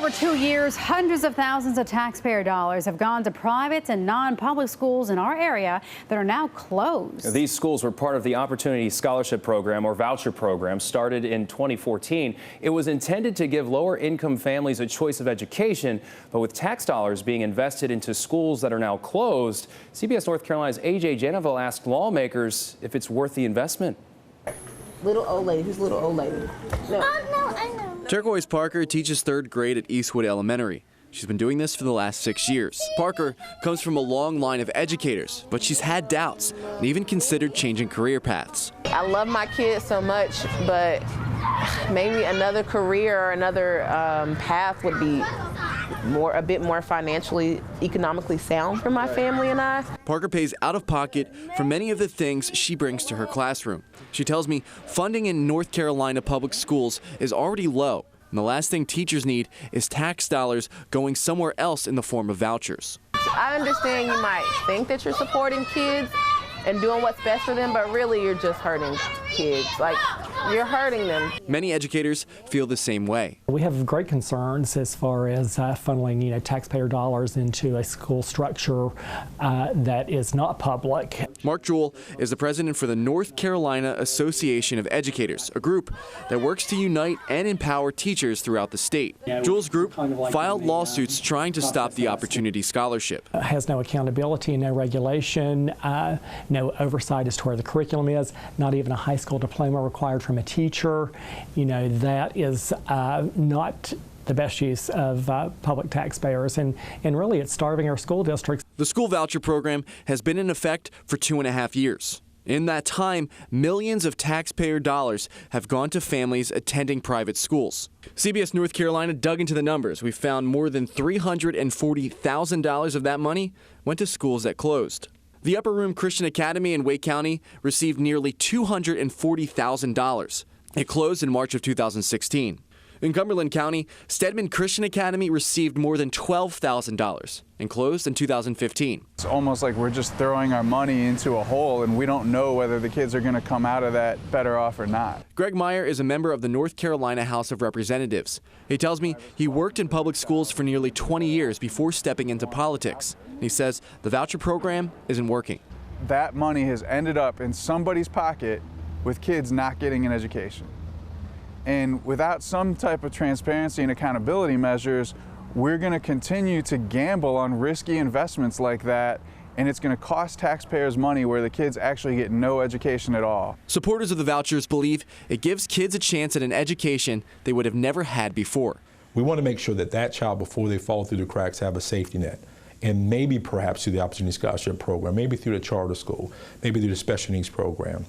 over 2 years, hundreds of thousands of taxpayer dollars have gone to private and non-public schools in our area that are now closed. These schools were part of the Opportunity Scholarship Program or voucher program started in 2014. It was intended to give lower income families a choice of education, but with tax dollars being invested into schools that are now closed, CBS North Carolina's AJ Janeville asked lawmakers if it's worth the investment. Little old lady. Who's little old lady? No. Oh, no, I know. Turquoise Parker teaches 3rd grade at Eastwood Elementary. She's been doing this for the last 6 years. Parker comes from a long line of educators, but she's had doubts and even considered changing career paths. I love my kids so much, but maybe another career or another path would be a bit more financially, economically sound for my family and I. Parker pays out of pocket for many of the things she brings to her classroom. She tells me funding in North Carolina public schools is already low, and the last thing teachers need is tax dollars going somewhere else in the form of vouchers. I understand you might think that you're supporting kids and doing what's best for them, but really you're just hurting kids. Like, you're hurting them. Many educators feel the same way. We have great concerns as far as funneling, taxpayer dollars into a school structure that is not public. Mark Jewell is the president for the North Carolina Association of Educators, a group that works to unite and empower teachers throughout the state. Jewell's group filed lawsuits trying to stop the Opportunity Scholarship. It has no accountability, no regulation, no oversight as to where the curriculum is, not even a high school diploma required from a teacher. That is not the best use of public taxpayers, and really it's starving our school districts. The school voucher program has been in effect for 2.5 years. In that time, millions of taxpayer dollars have gone to families attending private schools. CBS North Carolina dug into the numbers. We found more than $340,000 of that money went to schools that closed. The Upper Room Christian Academy in Wake County received nearly $240,000. It closed in March of 2016. In Cumberland County, Stedman Christian Academy received more than $12,000 and closed in 2015. It's almost like we're just throwing our money into a hole and we don't know whether the kids are going to come out of that better off or not. Greg Meyer is a member of the North Carolina House of Representatives. He tells me he worked in public schools for nearly 20 years before stepping into politics. He says the voucher program isn't working. That money has ended up in somebody's pocket with kids not getting an education. And without some type of transparency and accountability measures, we're going to continue to gamble on risky investments like that, and it's going to cost taxpayers money where the kids actually get no education at all. Supporters of the vouchers believe it gives kids a chance at an education they would have never had before. We want to make sure that that child, before they fall through the cracks, have a safety net. And maybe perhaps through the Opportunity Scholarship Program, maybe through the charter school, maybe through the special needs program,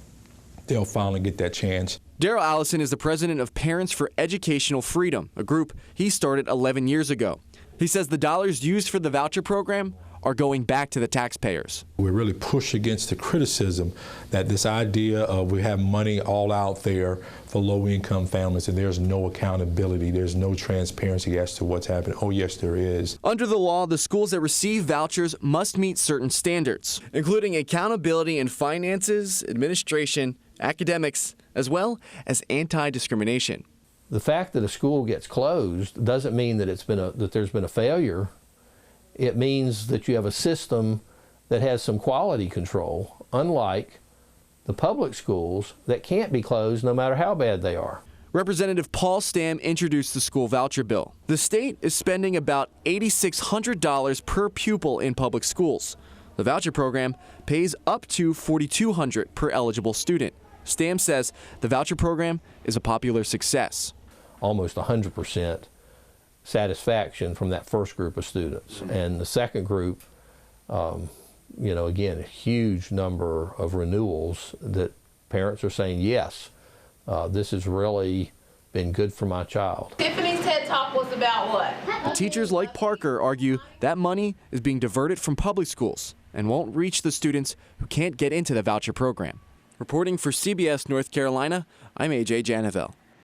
they'll finally get that chance. Daryl Allison is the president of Parents for Educational Freedom, a group he started 11 years ago. He says the dollars used for the voucher program are going back to the taxpayers. We really push against the criticism that this idea of we have money all out there for low-income families and there's no accountability, there's no transparency as to what's happening. Oh, yes, there is. Under the law, the schools that receive vouchers must meet certain standards, including accountability in finances, administration, academics, as well as anti-discrimination. The fact that a school gets closed doesn't mean that there's been a failure. It means that you have a system that has some quality control, unlike the public schools that can't be closed no matter how bad they are. Representative Paul Stam introduced the school voucher bill. The state is spending about $8,600 per pupil in public schools. The voucher program pays up to $4,200 per eligible student. Stam says the voucher program is a popular success. Almost 100% satisfaction from that first group of students. And the second group, again, a huge number of renewals that parents are saying, yes, this has really been good for my child. Tiffany's TED Talk was about what? The teachers like Parker argue that money is being diverted from public schools and won't reach the students who can't get into the voucher program. Reporting for CBS North Carolina, I'm AJ Janeville.